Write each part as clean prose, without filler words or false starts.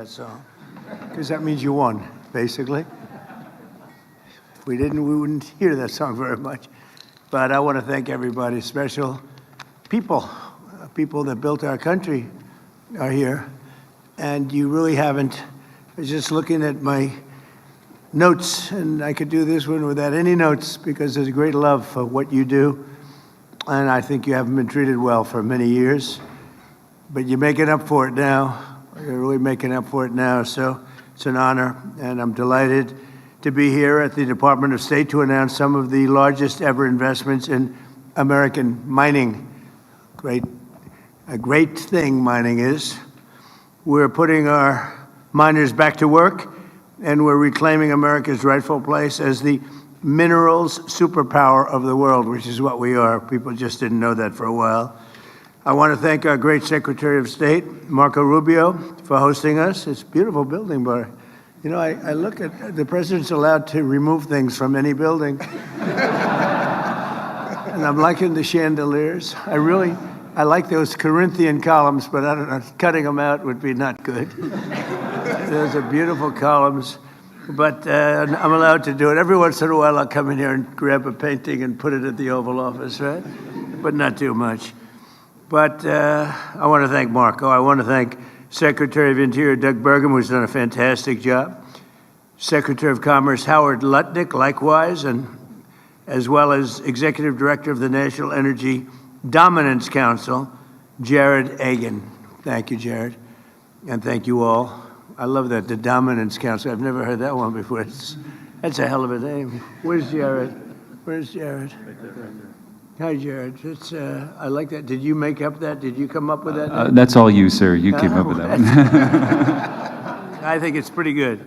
That song, because that means you won, basically. If we didn't, we wouldn't hear that song very much. But I want to thank everybody, special people that built our country are here. And you really haven't. I was just looking at my notes, and I could do this one without any notes because there's a great love for what you do. And I think you haven't been treated well for many years, but you're making up for it now. You're really making up for it now, so it's an honor, and I'm delighted to be here at the Department of State to announce some of the largest ever investments in American mining. A great thing mining is. We're putting our miners back to work, and we're reclaiming America's rightful place as the minerals superpower of the world, which is what we are. People just didn't know that for a while. I want to thank our great Secretary of State, Marco Rubio, for hosting us. It's a beautiful building, but you know, I look at the president's allowed to remove things from any building. And I'm liking the chandeliers. I like those Corinthian columns, but I don't know, cutting them out would be not good. Those are beautiful columns, but I'm allowed to do it. Every once in a while, I'll come in here and grab a painting and put it at the Oval Office, right? But not too much. But I want to thank Marco. I want to thank Secretary of Interior Doug Burgum, who's done a fantastic job. Secretary of Commerce Howard Lutnick, likewise, and as well as Executive Director of the National Energy Dominance Council, Jared Agan. Thank you, Jared. And thank you all. I love that, the Dominance Council. I've never heard that one before. That's a hell of a name. Where's Jared? Where's Jared? Hi, Jared. I like that. Did you make up that? Did you come up with that? That's all you, sir. You came up with that one. I think it's pretty good.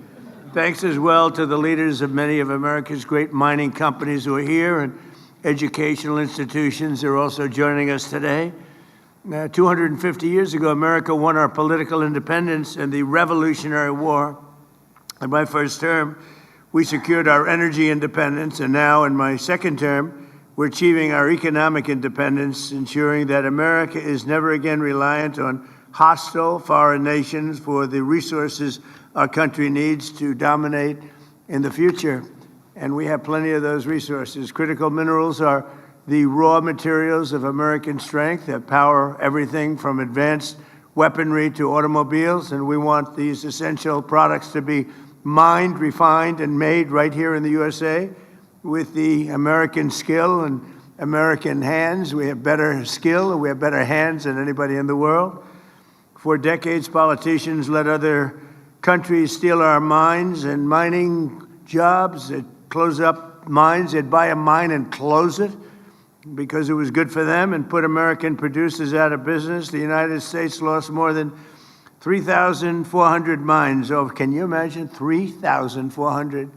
Thanks as well to the leaders of many of America's great mining companies who are here and educational institutions who are also joining us today. 250 years ago, America won our political independence in the Revolutionary War. In my first term, we secured our energy independence, and now in my second term, we're achieving our economic independence, ensuring that America is never again reliant on hostile foreign nations for the resources our country needs to dominate in the future. And we have plenty of those resources. Critical minerals are the raw materials of American strength that power everything from advanced weaponry to automobiles. And we want these essential products to be mined, refined, and made right here in the USA. With the American skill and American hands. We have better skill and we have better hands than anybody in the world. For decades, politicians let other countries steal our mines and mining jobs. They'd close up mines. They'd buy a mine and close it because it was good for them and put American producers out of business. The United States lost more than 3,400 mines. Oh, can you imagine? 3,400.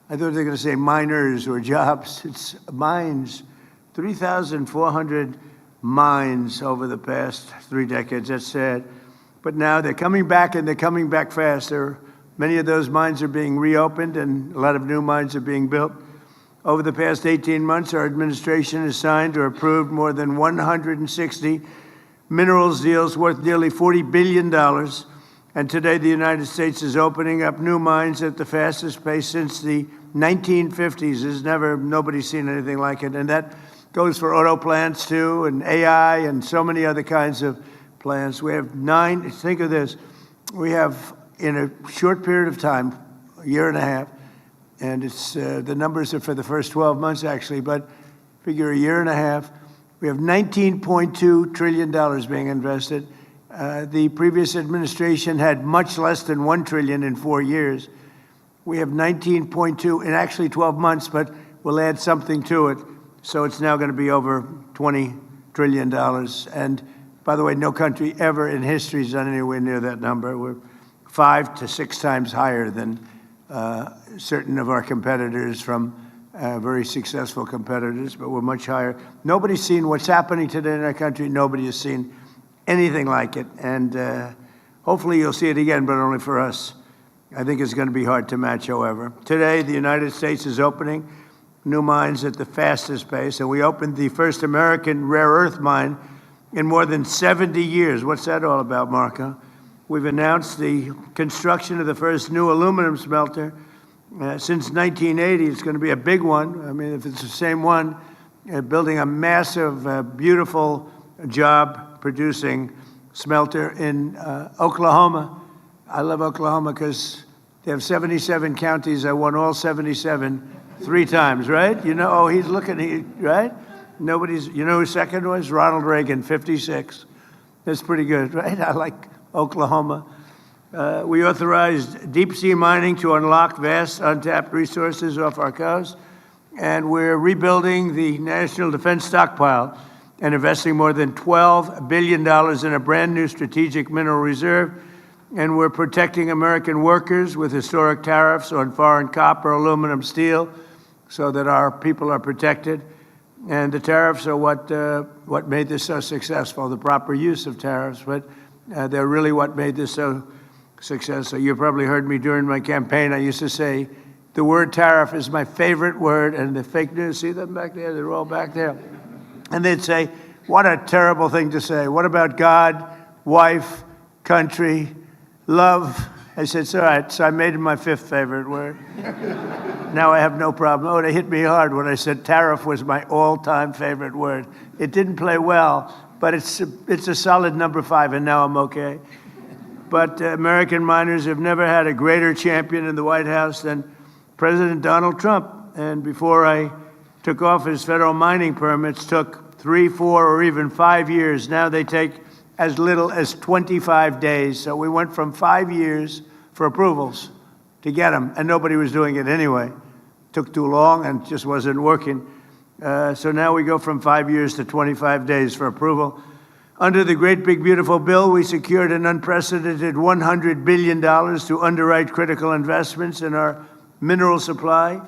I thought they were going to say miners or jobs. It's mines. 3,400 mines over the past 3 decades. That's sad. But now they're coming back, and they're coming back faster. Many of those mines are being reopened, and a lot of new mines are being built. Over the past 18 months, our administration has signed or approved more than 160 minerals deals worth nearly $40 billion. And today, the United States is opening up new mines at the fastest pace since the 1950s. Nobody's seen anything like it. And that goes for auto plants, too, and AI, and so many other kinds of plants. We have 9, think of this, we have, in a short period of time, a year and a half, and it's the numbers are for the first 12 months, actually, but figure a year and a half, we have $19.2 trillion being invested. The previous administration had much less than $1 trillion in 4 years. We have 19.2 in actually 12 months, but we'll add something to it. So it's now going to be over $20 trillion. And by the way, no country ever in history has done anywhere near that number. We're 5 to 6 times higher than certain of our competitors from very successful competitors, but we're much higher. Nobody's seen what's happening today in our country. Nobody has seen anything like it, and hopefully you'll see it again, but only for us. I think it's going to be hard to match, however. Today, the United States is opening new mines at the fastest pace, and we opened the first American rare earth mine in more than 70 years. What's that all about, Marco? we've announced the construction of the first new aluminum smelter. Since 1980, it's going to be a big one. I mean, if it's the same one, building a massive, beautiful job producing smelter in Oklahoma. I love Oklahoma because they have 77 counties. I won all 77 3 times, right? You know, oh, he's looking, right? You know who second was? Ronald Reagan, 56. That's pretty good, right? I like Oklahoma. We authorized deep-sea mining to unlock vast untapped resources off our coast, and we're rebuilding the national defense stockpile and investing more than $12 billion in a brand-new strategic mineral reserve, and we're protecting American workers with historic tariffs on foreign copper, aluminum, steel, so that our people are protected. And the tariffs are what made this so successful, the proper use of tariffs, but they're really what made this so successful. You probably heard me during my campaign. I used to say, the word tariff is my favorite word, and the fake news, see them back there? They're all back there. And they'd say, what a terrible thing to say. What about God, wife, country, love? I said, it's all right. So I made it my 5th favorite word. Now I have no problem. Oh, they hit me hard when I said tariff was my all-time favorite word. It didn't play well, but it's a solid number 5, and now I'm okay. But American miners have never had a greater champion in the White House than President Donald Trump. And before I took office, federal mining permits took 3, 4, or even 5 years. Now they take as little as 25 days. So we went from 5 years for approvals to get them, and nobody was doing it anyway. Took too long and just wasn't working. So now we go from 5 years to 25 days for approval. Under the Great Big Beautiful Bill, we secured an unprecedented $100 billion to underwrite critical investments in our mineral supply.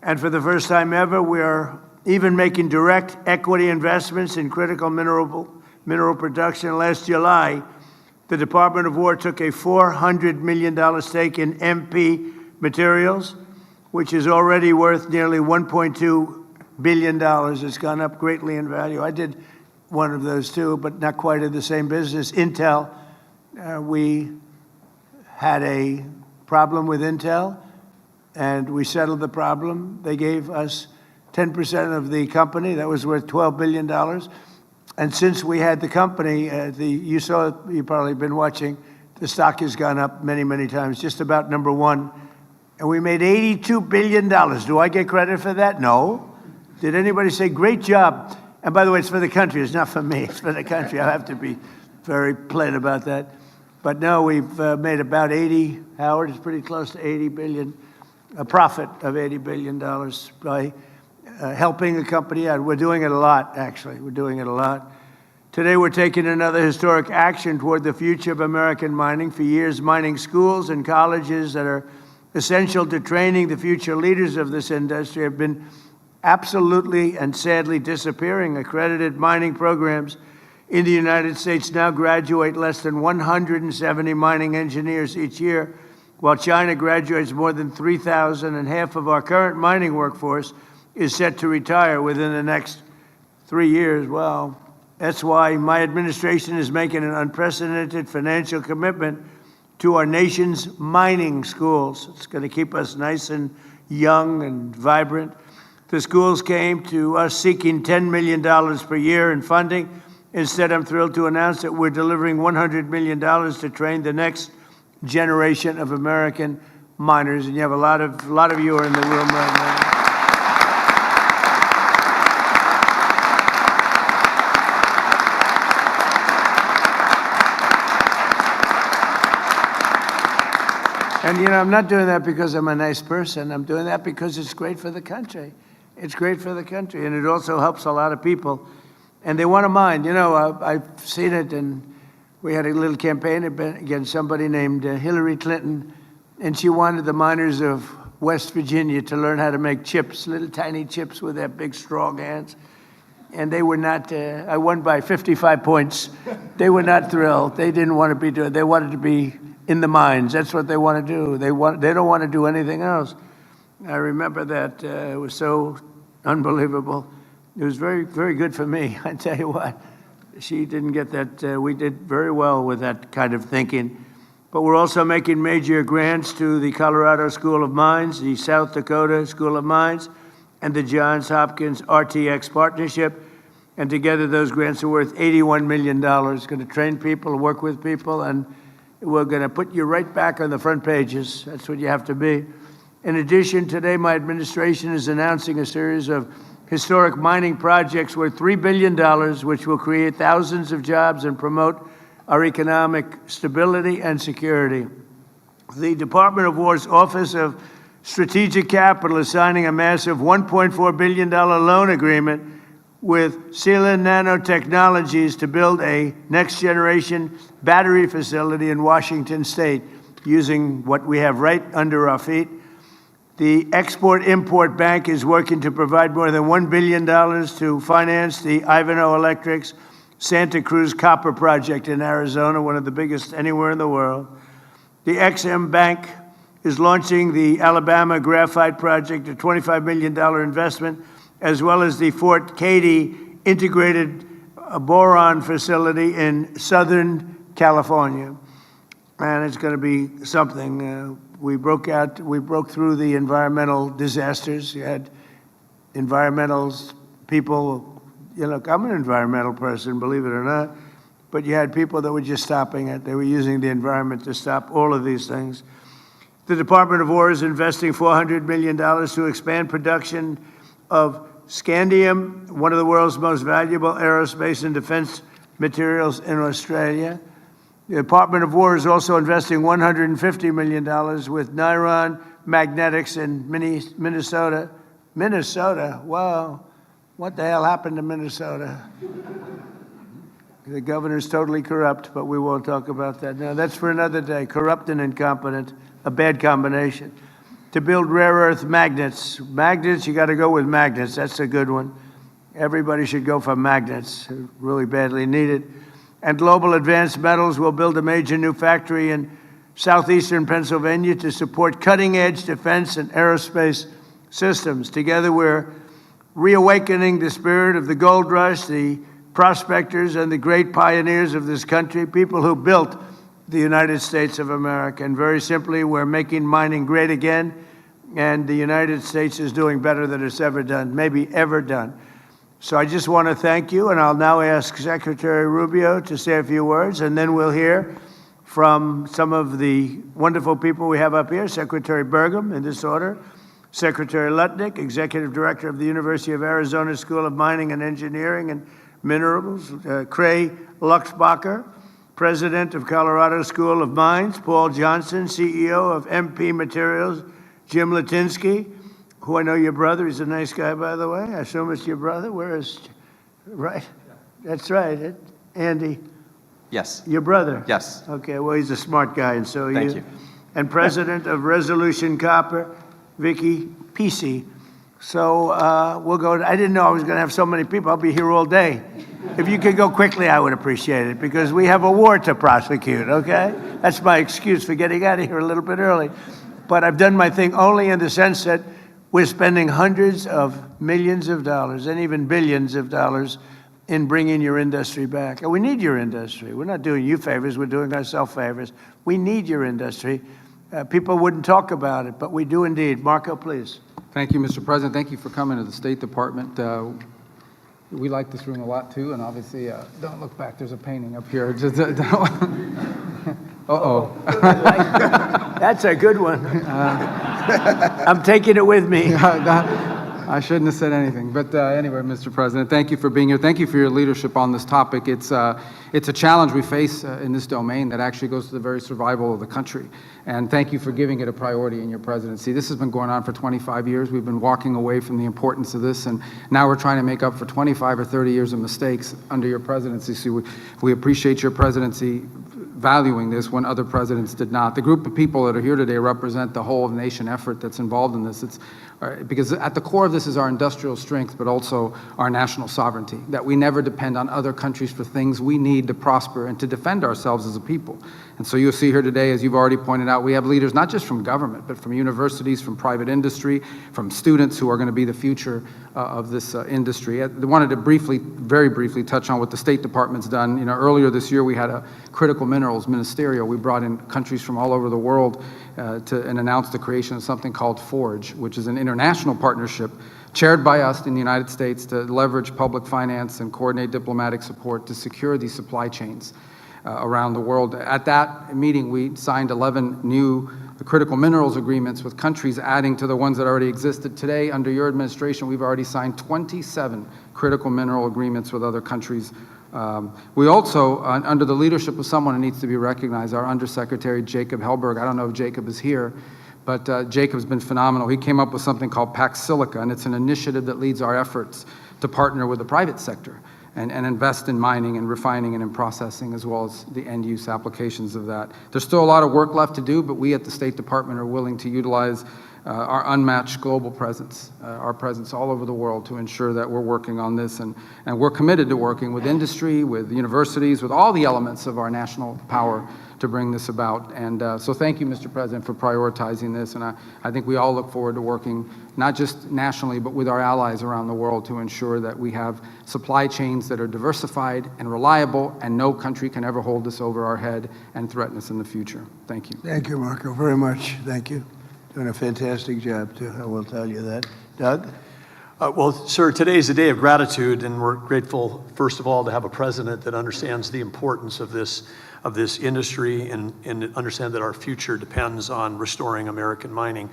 And for the first time ever, we are even making direct equity investments in critical mineral production. Last July, the Department of War took a $400 million stake in MP Materials, which is already worth nearly $1.2 billion. It's gone up greatly in value. I did one of those too, but not quite in the same business. Intel, we had a problem with Intel, and we settled the problem. They gave us 10% of the company. That was worth $12 billion. And since we had the company, you probably been watching, the stock has gone up many, many times, just about number 1. And we made $82 billion. Do I get credit for that? No. Did anybody say, great job? And by the way, it's for the country. It's not for me. It's for the country. I have to be very plain about that. But no, we've made about 80, Howard, it's pretty close to 80 billion, a profit of $80 billion by helping the company out. We're doing it a lot, actually. We're doing it a lot. Today, we're taking another historic action toward the future of American mining. For years, mining schools and colleges that are essential to training the future leaders of this industry have been absolutely and sadly disappearing. Accredited mining programs in the United States now graduate less than 170 mining engineers each year, while China graduates more than 3,000, and half of our current mining workforce is set to retire within the next 3 years. Well, that's why my administration is making an unprecedented financial commitment to our nation's mining schools. It's going to keep us nice and young and vibrant. The schools came to us seeking $10 million per year in funding. Instead, I'm thrilled to announce that we're delivering $100 million to train the next generation of American miners. And you have a lot of you are in the room right now. And, I'm not doing that because I'm a nice person. I'm doing that because it's great for the country. It's great for the country, and it also helps a lot of people. And they want to mine. I've seen it, and we had a little campaign against somebody named Hillary Clinton, and she wanted the miners of West Virginia to learn how to make chips, little tiny chips with their big, strong hands. And they were not, I won by 55 points. They were not thrilled. They didn't want to be doing it. They wanted to be in the mines. That's what they want to do. They don't want to do anything else. I remember that. It was so unbelievable. It was very, very good for me. I tell you what, she didn't get that. We did very well with that kind of thinking. But we're also making major grants to the Colorado School of Mines, the South Dakota School of Mines, and the Johns Hopkins RTX partnership. And together those grants are worth $81 million. Going to train people, work with people, and we're going to put you right back on the front pages. That's what you have to be. In addition, today my administration is announcing a series of historic mining projects worth $3 billion, which will create thousands of jobs and promote our economic stability and security. The Department of War's Office of Strategic Capital is signing a massive $1.4 billion loan agreement with Sealand Nanotechnologies to build a next-generation battery facility in Washington State using what we have right under our feet. The Export-Import Bank is working to provide more than $1 billion to finance the Ivanhoe Electric's Santa Cruz Copper Project in Arizona, one of the biggest anywhere in the world. The Ex-Im Bank is launching the Alabama Graphite Project, a $25 million investment, as well as the Fort Cady Integrated Boron Facility in Southern California. And it's going to be something. We broke through the environmental disasters. You had environmental people, look, I'm an environmental person, believe it or not, but you had people that were just stopping it. They were using the environment to stop all of these things. The Department of War is investing $400 million to expand production of scandium, one of the world's most valuable aerospace and defense materials in Australia. The Department of War is also investing $150 million with Niron Magnetics in Minnesota. Minnesota? Wow. What the hell happened to Minnesota? The governor's totally corrupt, but we won't talk about that now. That's for another day. Corrupt and incompetent, a bad combination. To build rare earth magnets. Magnets, you got to go with magnets. That's a good one. Everybody should go for magnets. Really badly needed. And Global Advanced Metals will build a major new factory in southeastern Pennsylvania to support cutting-edge defense and aerospace systems. Together, we're reawakening the spirit of the gold rush, the prospectors and the great pioneers of this country, people who built the United States of America. And very simply, we're making mining great again, and the United States is doing better than it's ever done, maybe ever done. So I just want to thank you, and I'll now ask Secretary Rubio to say a few words, and then we'll hear from some of the wonderful people we have up here, Secretary Burgum, in this order, Secretary Lutnick, Executive Director of the University of Arizona School of Mining and Engineering and Minerals, Cray Luxbacher, President of Colorado School of Mines, Paul Johnson, CEO of MP Materials, Jim Latinsky, who I know your brother. He's a nice guy, by the way. I assume it's your brother. Where is, right? That's right, Andy. Yes. Your brother? Yes. Okay, well, he's a smart guy, and so Thank you. And President of Resolution Copper, Vicky Pesci. So we'll go. I didn't know I was going to have so many people. I'll be here all day. If you could go quickly, I would appreciate it, because we have a war to prosecute, okay? That's my excuse for getting out of here a little bit early. But I've done my thing only in the sense that we're spending hundreds of millions of dollars and even billions of dollars in bringing your industry back. And we need your industry. We're not doing you favors. We're doing ourselves favors. We need your industry. People wouldn't talk about it, but we do indeed. Marco, please. Thank you, Mr. President. Thank you for coming to the State Department. We like this room a lot, too, and obviously, don't look back. There's a painting up here. Uh-oh. That's a good one. I'm taking it with me. I shouldn't have said anything. But anyway, Mr. President, thank you for being here. Thank you for your leadership on this topic. It's a challenge we face in this domain that actually goes to the very survival of the country. And thank you for giving it a priority in your presidency. This has been going on for 25 years. We've been walking away from the importance of this, and now we're trying to make up for 25 or 30 years of mistakes under your presidency. So we appreciate your presidency valuing this when other presidents did not. The group of people that are here today represent the whole nation effort that's involved in this. It's because at the core of this is our industrial strength, but also our national sovereignty, that we never depend on other countries for things we need to prosper and to defend ourselves as a people. And so you'll see here today, as you've already pointed out, we have leaders not just from government, but from universities, from private industry, from students who are going to be the future of this industry. I wanted to very briefly touch on what the State Department's done. You know, earlier this year we had a critical minerals ministerial. We brought in countries from all over the world and announced the creation of something called FORGE, which is an international partnership chaired by us in the United States to leverage public finance and coordinate diplomatic support to secure these supply chains around the world. At that meeting, we signed 11 new critical minerals agreements with countries adding to the ones that already existed. Today, under your administration, we've already signed 27 critical mineral agreements with other countries. We also, under the leadership of someone who needs to be recognized, our Undersecretary Jacob Hellberg. I don't know if Jacob is here, but Jacob's been phenomenal. He came up with something called Pax Silica, and it's an initiative that leads our efforts to partner with the private sector and invest in mining and refining and in processing, as well as the end-use applications of that. There's still a lot of work left to do, but we at the State Department are willing to utilize our unmatched global presence, our presence all over the world to ensure that we're working on this. And we're committed to working with industry, with universities, with all the elements of our national power to bring this about. And so thank you, Mr. President, for prioritizing this. And I think we all look forward to working not just nationally, but with our allies around the world to ensure that we have supply chains that are diversified and reliable, and no country can ever hold this over our head and threaten us in the future. Thank you. Thank you, Marco, very much. Thank you. Doing a fantastic job, too. I will tell you that. Doug? Well, sir, today is a day of gratitude, and we're grateful, first of all, to have a president that understands the importance of this industry and understand that our future depends on restoring American mining.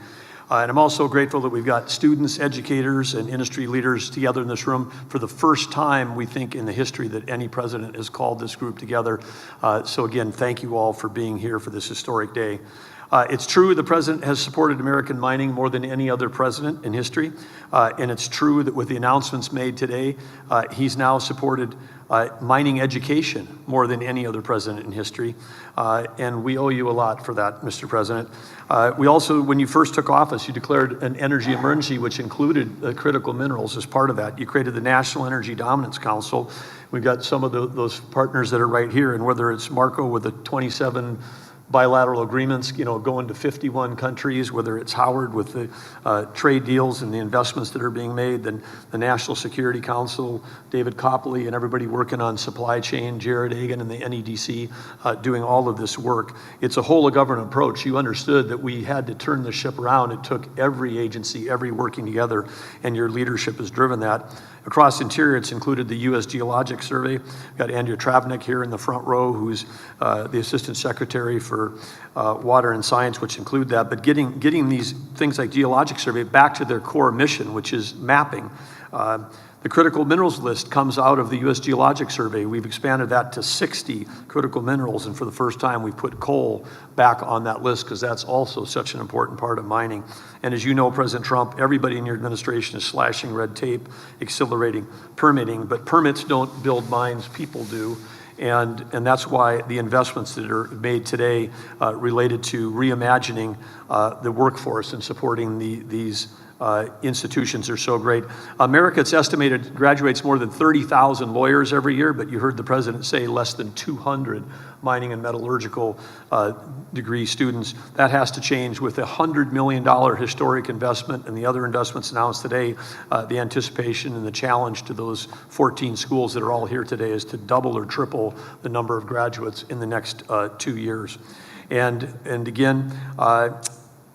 And I'm also grateful that we've got students, educators, and industry leaders together in this room for the first time, we think, in the history that any president has called this group together. So again, thank you all for being here for this historic day. It's true the president has supported American mining more than any other president in history. And it's true that with the announcements made today, he's now supported mining education more than any other president in history. And we owe you a lot for that, Mr. President. We also, when you first took office, you declared an energy emergency, which included critical minerals as part of that. You created the National Energy Dominance Council. We've got some of those partners that are right here, and whether it's Marco with the 27 bilateral agreements, going to 51 countries, whether it's Howard with the trade deals and the investments that are being made, then the National Security Council, David Copley and everybody working on supply chain, Jared Agan and the NEDC doing all of this work. It's a whole of government approach. You understood that we had to turn the ship around. It took every agency, every working together, and your leadership has driven that. Across Interior, it's included the U.S. Geologic Survey. We've got Andrea Travnik here in the front row, who's the Assistant Secretary for Water and Science, which include that. But getting these things like Geologic Survey back to their core mission, which is mapping. The critical minerals list comes out of the U.S. Geologic Survey. We've expanded that to 60 critical minerals, and for the first time, we've put coal back on that list because that's also such an important part of mining. And as you know, President Trump, everybody in your administration is slashing red tape, accelerating permitting, but permits don't build mines, people do. And that's why the investments that are made today related to reimagining the workforce and supporting these institutions are so great. America, it's estimated, graduates more than 30,000 lawyers every year, but you heard the president say less than 200 mining and metallurgical degree students. That has to change with a $100 million historic investment and the other investments announced today. The anticipation and the challenge to those 14 schools that are all here today is to double or triple the number of graduates in the next 2 years. And again,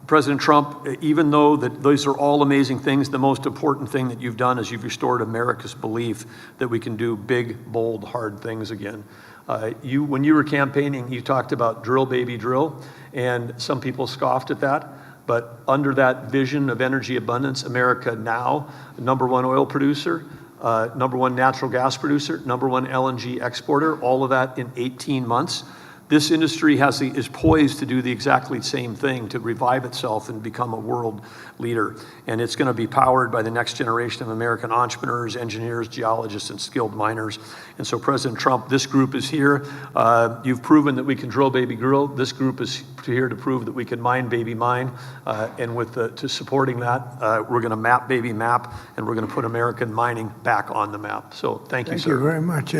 President Trump, even though that those are all amazing things, the most important thing that you've done is you've restored America's belief that we can do big, bold, hard things again. When you were campaigning, you talked about drill, baby, drill, and some people scoffed at that. But under that vision of energy abundance, America now, #1 oil producer, #1 natural gas producer, #1 LNG exporter, all of that in 18 months. This industry is poised to do the exactly same thing, to revive itself and become a world leader. And it's going to be powered by the next generation of American entrepreneurs, engineers, geologists, and skilled miners. And so, President Trump, this group is here. You've proven that we can drill, baby, drill. This group is here to prove that we can mine, baby, mine. And to supporting that, we're going to map, baby, map, and we're going to put American mining back on the map. So thank you, sir. Thank you very much.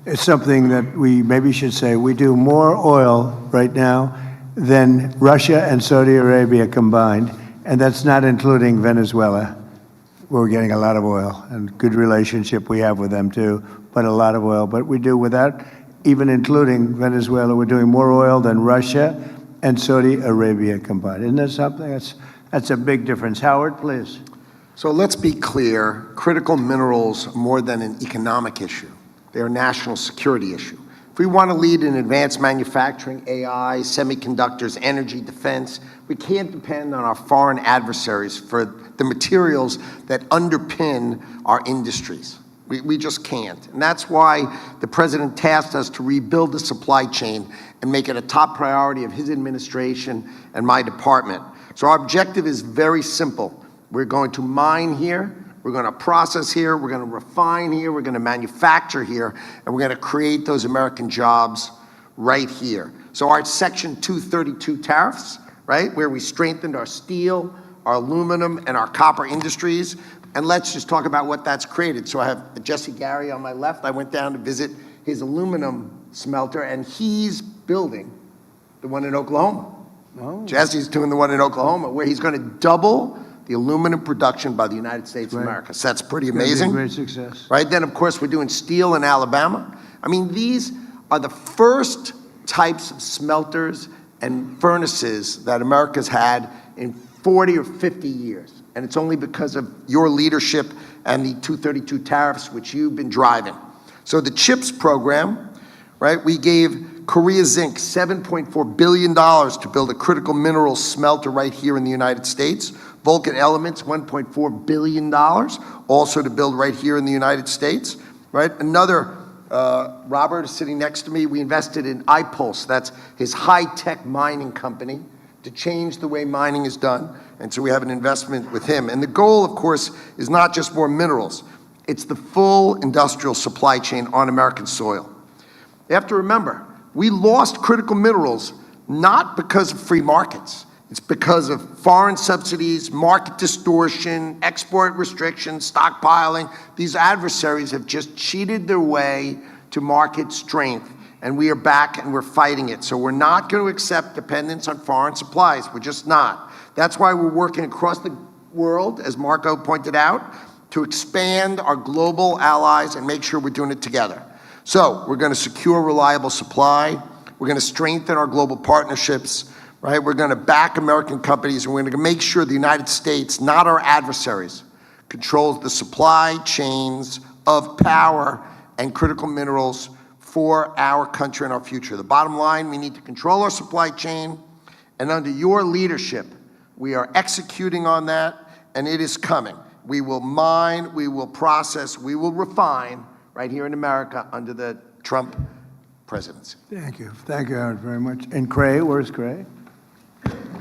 it's something that we maybe should say. We do more oil right now than Russia and Saudi Arabia combined, and that's not including Venezuela. We're getting a lot of oil, and good relationship we have with them too, but a lot of oil. But we do, without even including Venezuela, we're doing more oil than Russia and Saudi Arabia combined. Isn't that something? That's a big difference. Howard, please. So let's be clear, critical minerals are more than an economic issue. They're a national security issue. If we want to lead in advanced manufacturing, AI, semiconductors, energy, defense, we can't depend on our foreign adversaries for the materials that underpin our industries. We just can't. And that's why the president tasked us to rebuild the supply chain and make it a top priority of his administration and my department. So our objective is very simple. We're going to mine here, we're going to process here, we're going to refine here, we're going to manufacture here, and we're going to create those American jobs right here. So our Section 232 tariffs, right, where we strengthened our steel, our aluminum, and our copper industries. And let's just talk about what that's created. So I have Jesse Gary on my left. I went down to visit his aluminum smelter, and he's building the one in Oklahoma. Oh. Jesse's doing the one in Oklahoma, where he's going to double the aluminum production by the United States of America. So that's pretty amazing. Great success. Right? Then, of course, we're doing steel in Alabama. I mean, these are the first types of smelters and furnaces that America's had in 40 or 50 years. And it's only because of your leadership and the 232 tariffs, which you've been driving. So the CHIPS program, right, we gave Korea Zinc $7.4 billion to build a critical minerals smelter right here in the United States. Vulcan Elements, $1.4 billion, also to build right here in the United States, right? Another, Robert is sitting next to me, we invested in iPulse, that's his high-tech mining company, to change the way mining is done. And so we have an investment with him. And the goal, of course, is not just more minerals. It's the full industrial supply chain on American soil. You have to remember, we lost critical minerals not because of free markets. It's because of foreign subsidies, market distortion, export restrictions, stockpiling. These adversaries have just cheated their way to market strength. And we are back and we're fighting it. So we're not going to accept dependence on foreign supplies. We're just not. That's why we're working across the world, as Marco pointed out, to expand our global allies and make sure we're doing it together. So we're going to secure reliable supply. We're going to strengthen our global partnerships, right? We're going to back American companies, and we're going to make sure the United States, not our adversaries, controls the supply chains of power and critical minerals for our country and our future. The bottom line, we need to control our supply chain, and under your leadership, we are executing on that, and it is coming. We will mine, we will process, we will refine right here in America under the Trump presidency. Thank you. Thank you, Howard, very much. And Cray, where's Cray?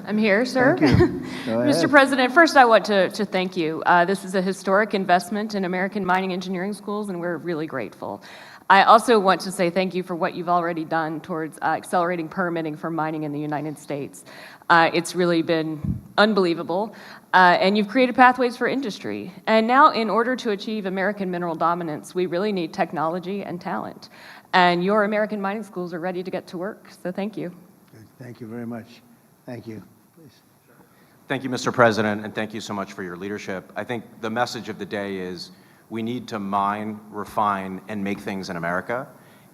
I'm here, sir. Thank you. Go ahead. Mr. President, first I want to thank you. This is a historic investment in American mining engineering schools, and we're really grateful. I also want to say thank you for what you've already done towards accelerating permitting for mining in the United States. It's really been unbelievable, and you've created pathways for industry. And now, in order to achieve American mineral dominance, we really need technology and talent. And your American mining schools are ready to get to work, so thank you. Good. Thank you very much. Thank you. Please. Thank you, Mr. President, and thank you so much for your leadership. I think the message of the day is we need to mine, refine, and make things in America.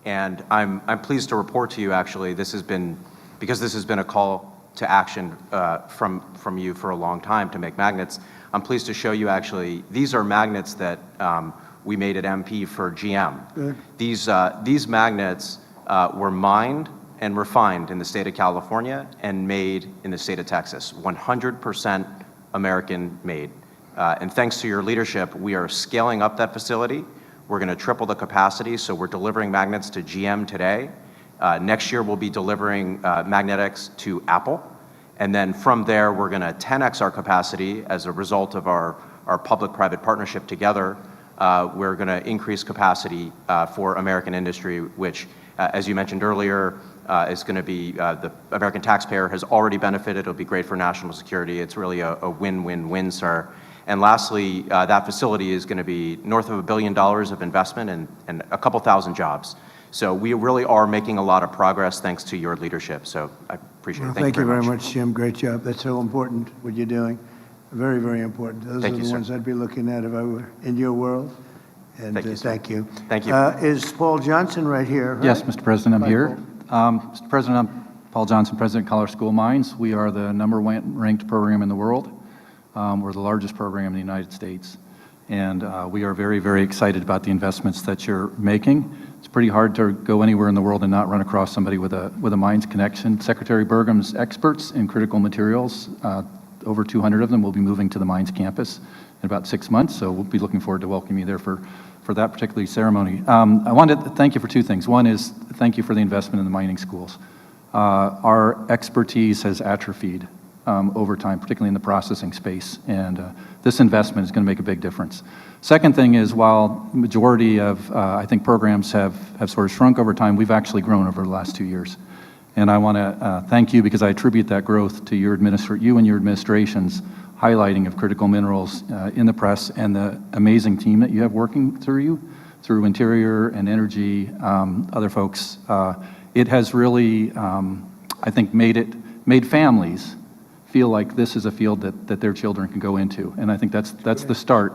And I'm pleased to report to you, actually, because this has been a call to action from you for a long time to make magnets. I'm pleased to show you, actually, these are magnets that we made at MP for GM. Good. These magnets were mined and refined in the state of California and made in the state of Texas, 100% American made. And thanks to your leadership, we are scaling up that facility. We're going to triple the capacity, so we're delivering magnets to GM today. Next year, we'll be delivering magnetics to Apple. And then from there, we're going to 10x our capacity as a result of our public-private partnership together. We're going to increase capacity for American industry, which, as you mentioned earlier, is going to be, the American taxpayer has already benefited. It'll be great for national security. It's really a win-win-win, sir. And lastly, that facility is going to be north of $1 billion of investment and a couple thousand jobs. So we really are making a lot of progress thanks to your leadership. So I appreciate it. Well, Thank you very much. Jim. Great job. That's so important, what you're doing. Very, very important. Those Thank are you, the sir. ones I'd be looking at if I were in your world. And Thank you, sir. thank you. Thank you. Is Paul Johnson right here? Right? Yes, Mr. President, I'm here. Paul. Mr. President, I'm Paul Johnson, President of Colorado School of Mines. We are the #1 ranked program in the world. We're the largest program in the United States. And we are very, very excited about the investments that you're making. It's pretty hard to go anywhere in the world and not run across somebody with a mines connection. Secretary Burgum's experts in critical materials, over 200 of them will be moving to the mines campus in about 6 months. So we'll be looking forward to welcoming you there for that particular ceremony. I wanted to thank you for two things. One is thank you for the investment in the mining schools. Our expertise has atrophied over time, particularly in the processing space, and this investment is going to make a big difference. Second thing is, while the majority of, I think, programs have sort of shrunk over time, we've actually grown over the last 2 years. And I want to thank you because I attribute that growth to you and your administration's highlighting of critical minerals in the press and the amazing team that you have working through Interior and Energy, other folks. It has really, I think, made families feel like this is a field that their children can go into. And I think that's the start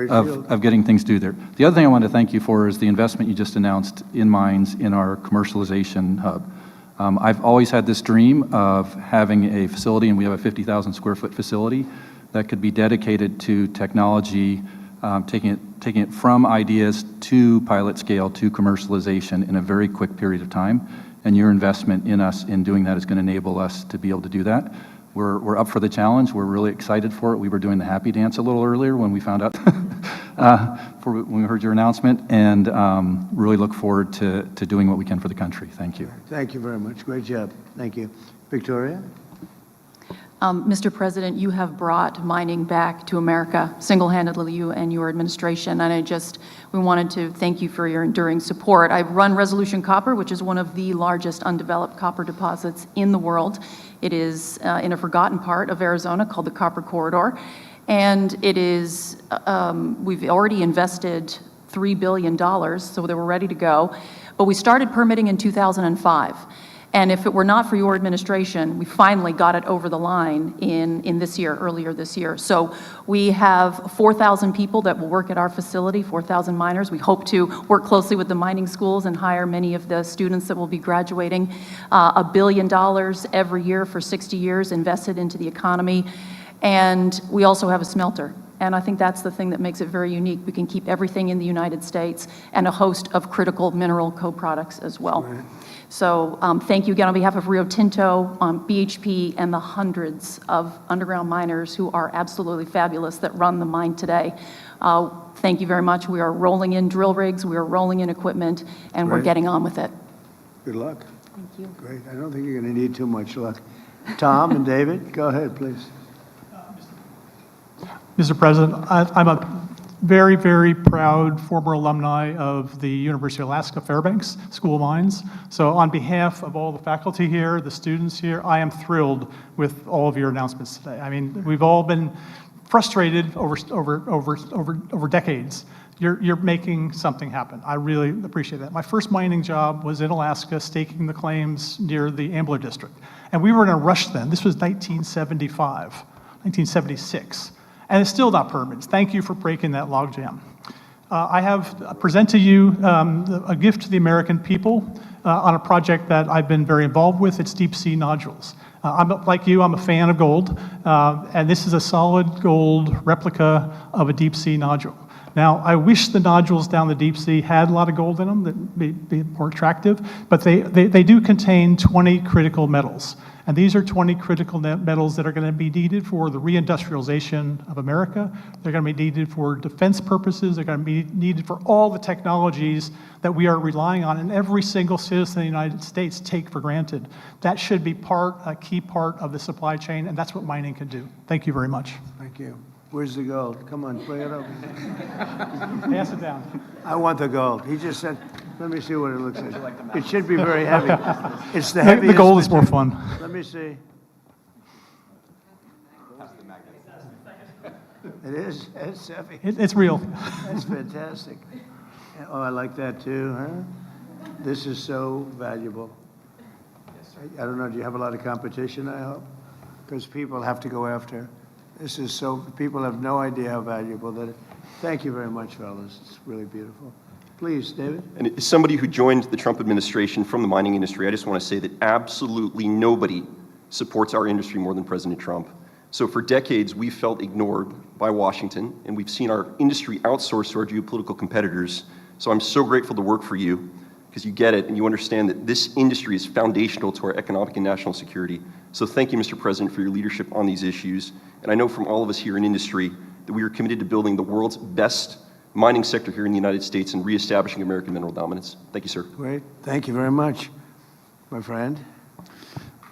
of getting things due there. The other thing I want to thank you for is the investment you just announced in mines in our commercialization hub. I've always had this dream of having a facility, and we have a 50,000 square foot facility that could be dedicated to technology, taking it from ideas to pilot scale to commercialization in a very quick period of time. And your investment in us in doing that is going to enable us to be able to do that. We're up for the challenge. We're really excited for it. We were doing the happy dance a little earlier when we found out, when we heard your announcement, and really look forward to doing what we can for the country. Thank you. Thank you very much. Great job. Thank you. Victoria? Mr. President, you have brought mining back to America, single-handedly, you and your administration, and we wanted to thank you for your enduring support. I run Resolution Copper, which is one of the largest undeveloped copper deposits in the world. It is in a forgotten part of Arizona called the Copper Corridor, and it is, we've already invested $3 billion, so they were ready to go, but we started permitting in 2005. And if it were not for your administration, we finally got it over the line in this year, earlier this year. So we have 4,000 people that will work at our facility, 4,000 miners. We hope to work closely with the mining schools and hire many of the students that will be graduating. $1 billion every year for 60 years invested into the economy. And we also have a smelter. And I think that's the thing that makes it very unique. We can keep everything in the United States and a host of critical mineral co-products as well. Right. So thank you again on behalf of Rio Tinto, BHP, and the hundreds of underground miners who are absolutely fabulous that run the mine today. Thank you very much. We are rolling in drill rigs, we are rolling in equipment, and we're getting on with it. Good luck. Thank you. Great. I don't think you're going to need too much luck. Tom and David, go ahead, please. Mr. President, I'm a very, very proud former alumni of the University of Alaska Fairbanks School of Mines. So on behalf of all the faculty here, the students here, I am thrilled with all of your announcements today. I mean, we've all been frustrated over decades. You're making something happen. I really appreciate that. My first mining job was in Alaska, staking the claims near the Ambler District. And we were in a rush then. This was 1975, 1976. And it's still not permitted. Thank you for breaking that logjam. I have present to you a gift to the American people on a project that I've been very involved with. It's deep sea nodules. Like you, I'm a fan of gold, and this is a solid gold replica of a deep sea nodule. Now, I wish the nodules down the deep sea had a lot of gold in them that would be more attractive, but they do contain 20 critical metals. And these are 20 critical metals that are going to be needed for the reindustrialization of America. They're going to be needed for defense purposes. They're going to be needed for all the technologies that we are relying on, and every single citizen of the United States take for granted. That should be a key part of the supply chain, and that's what mining can do. Thank you very much. Thank you. Where's the gold? Come on, bring it over. Pass it down. I want the gold. He just said, let me see what it looks like. It should be very heavy. It's the heaviest. The gold is more fun. Let me see. It is. It's heavy. It's real. That's fantastic. Oh, I like that too, huh? This is so valuable. I don't know, do you have a lot of competition, I hope? Because people have to go after. This is so, people have no idea how valuable that is. Thank you very much, fellas. It's really beautiful. Please, David. And as somebody who joined the Trump administration from the mining industry, I just want to say that absolutely nobody supports our industry more than President Trump. So for decades, we've felt ignored by Washington, and we've seen our industry outsourced to our geopolitical competitors. So I'm so grateful to work for you, because you get it and you understand that this industry is foundational to our economic and national security. So thank you, Mr. President, for your leadership on these issues. And I know from all of us here in industry that we are committed to building the world's best mining sector here in the United States and reestablishing American mineral dominance. Thank you, sir. Great. Thank you very much, my friend.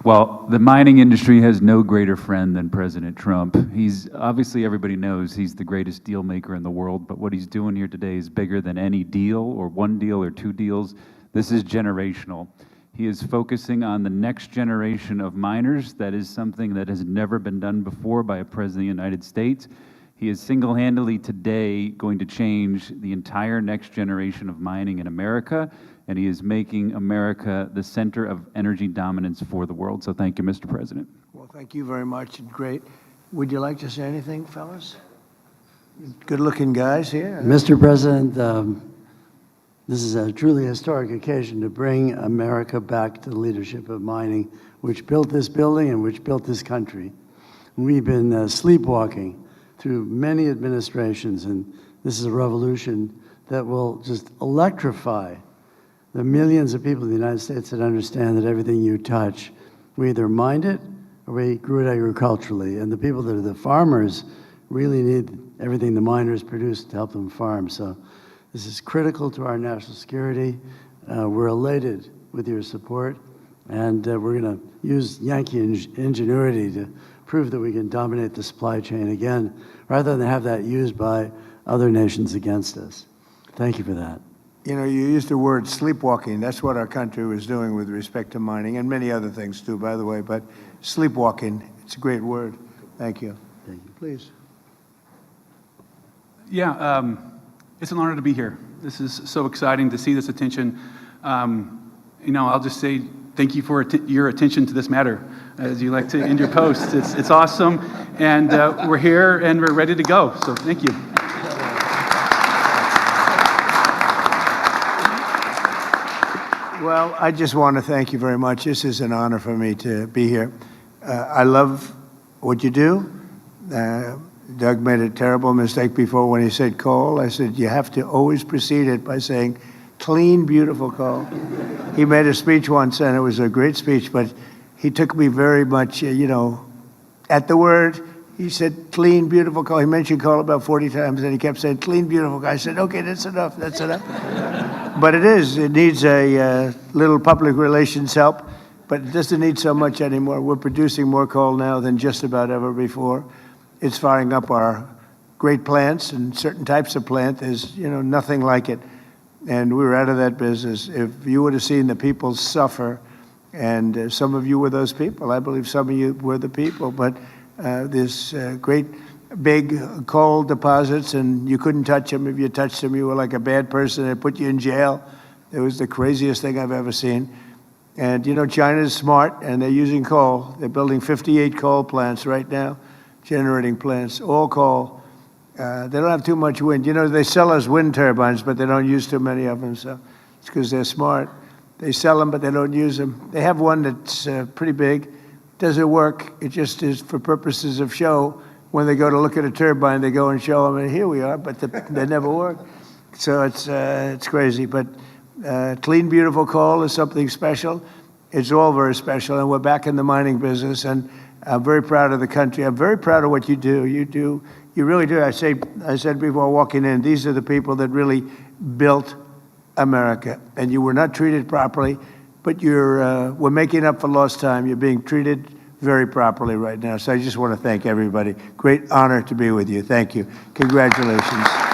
Well, the mining industry has no greater friend than President Trump. He's, obviously everybody knows he's the greatest deal maker in the world, but what he's doing here today is bigger than any deal or one deal or two deals. This is generational. He is focusing on the next generation of miners. That is something that has never been done before by a president of the United States. He is single-handedly today going to change the entire next generation of mining in America, and he is making America the center of energy dominance for the world. So thank you, Mr. President. Well, thank you very much, and great. Would you like to say anything, fellas? Good-looking guys here. Mr. President, this is a truly historic occasion to bring America back to the leadership of mining, which built this building and which built this country. We've been sleepwalking through many administrations, and this is a revolution that will just electrify the millions of people in the United States that understand that everything you touch, we either mined it or we grew it agriculturally. And the people that are the farmers really need everything the miners produce to help them farm. So this is critical to our national security. We're elated with your support, and we're going to use Yankee ingenuity to prove that we can dominate the supply chain again, rather than have that used by other nations against us. Thank you for that. You know, you used the word sleepwalking. That's what our country was doing with respect to mining, and many other things too, by the way, but sleepwalking, it's a great word. Thank you. Thank you. Please. Yeah, it's an honor to be here. This is so exciting to see this attention. You know, I'll just say thank you for your attention to this matter, as you like to end your posts. It's awesome, and we're here and we're ready to go, so thank you. Well, I just want to thank you very much. This is an honor for me to be here. I love what you do. Doug made a terrible mistake before when he said coal. I said, you have to always precede it by saying, clean, beautiful coal. He made a speech once, and it was a great speech, but he took me very much, you know, at the word. He said, clean, beautiful coal. He mentioned coal about 40 times, and he kept saying, clean, beautiful coal. I said, okay, that's enough, that's enough. But it needs a little public relations help, but it doesn't need so much anymore. We're producing more coal now than just about ever before. It's firing up our great plants, and certain types of plant. There's, you know, nothing like it. And we were out of that business. If you would have seen the people suffer, and some of you were those people. I believe some of you were the people, but this great big coal deposits, and you couldn't touch them. If you touched them, you were like a bad person. They put you in jail. It was the craziest thing I've ever seen. And you know, China's smart, and they're using coal. They're building 58 coal plants right now, generating plants, all coal. They don't have too much wind. You know, they sell us wind turbines, but they don't use too many of them, so it's because they're smart. They sell them, but they don't use them. They have one that's pretty big. Doesn't work. It just is for purposes of show. When they go to look at a turbine, they go and show them, and here we are, but they never work. So it's crazy. But clean, beautiful coal is something special. It's all very special, and we're back in the mining business, and I'm very proud of the country. I'm very proud of what you do. You really do. I said before walking in, these are the people that really built America, and you were not treated properly, but we're making up for lost time. You're being treated very properly right now. So I just want to thank everybody. Great honor to be with you. Thank you. Congratulations.